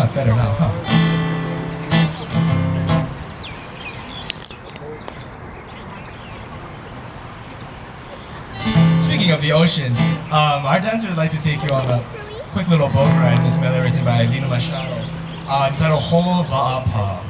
it's better now, huh? Speaking of the ocean, our dancer would like to take you on a quick little boat ride in this melody written by Lina Machado, entitled Holo Waʻa.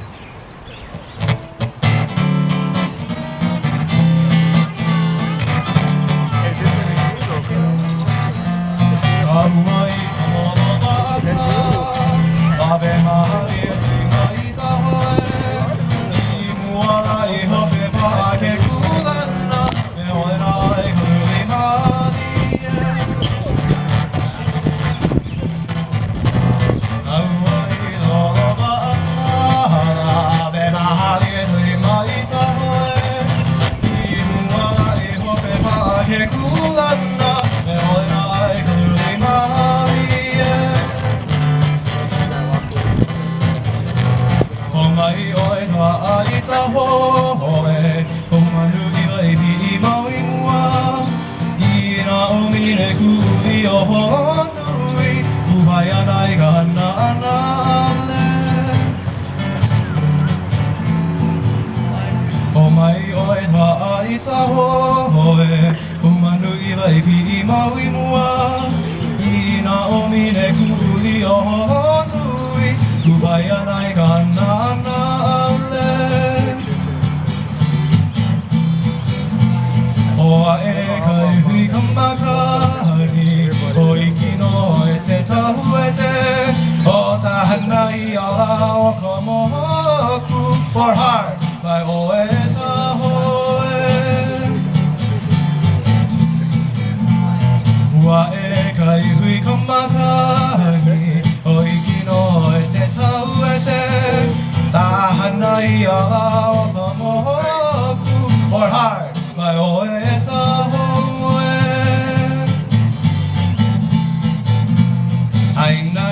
Heine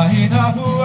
Hirahara.